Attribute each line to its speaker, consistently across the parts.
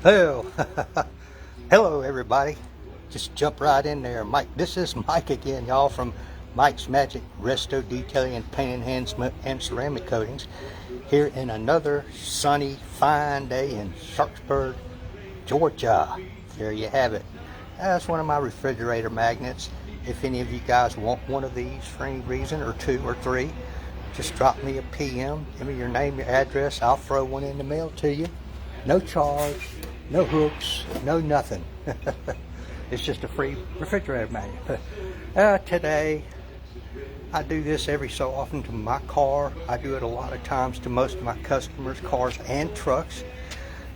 Speaker 1: Oh, hello everybody. Just jump right in there. Mike, this is Mike again, y'all, from Mike's Magic Resto Detailing and Paint Enhancement and Ceramic Coatings, here in another sunny, fine day in Sharpsburg, Georgia. There you have it. That's one of my refrigerator magnets. If any of you guys want one of these for any reason, or two or three, just drop me a PM, give me your name, your address, I'll throw one in the mail to you. No charge, no hooks, no nothing. It's just a free refrigerator magnet. Today, I do this every so often to my car. I do it a lot of times to most of my customers' cars and trucks.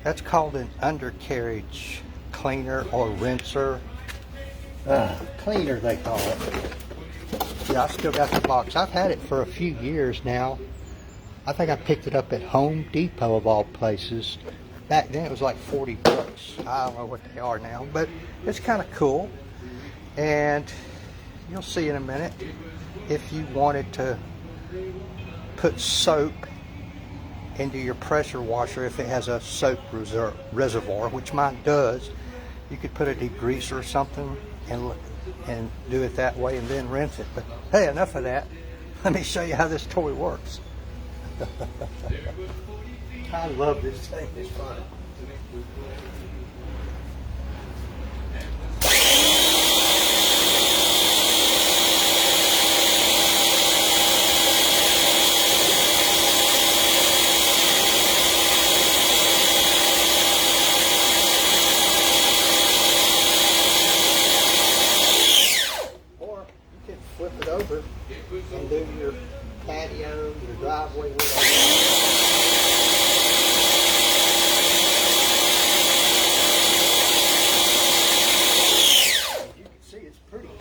Speaker 1: That's called an undercarriage cleaner or rinser. Cleaner they call it. Yeah, I still got the box. I've had it for a few years now. I think I picked it up at Home Depot of all places. Back then it was like 40 bucks. I don't know what they are now, but it's kind of cool. And you'll see in a minute, if you wanted to put soap into your pressure washer, if it has a soap reservoir, which mine does, you could put a degreaser or something and do it that way and then rinse it. But hey, enough of that. Let me show you how this toy works. I love this thing. It's fun. Or you can flip it over and do your patio, your driveway, whatever.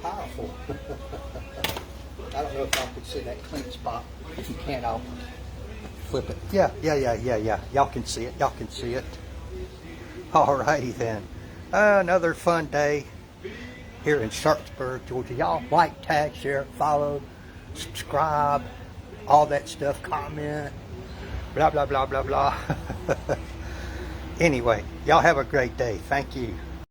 Speaker 1: Powerful. I don't know if I can see that clean spot. If you can't, I'll flip it. Yeah. Y'all can see it. Y'all can see it. Alrighty then. Another fun day here in Sharpsburg, Georgia. Y'all like, tag, share, follow, subscribe, all that stuff, comment, blah, blah, blah, blah, blah. Anyway, y'all have a great day. Thank you.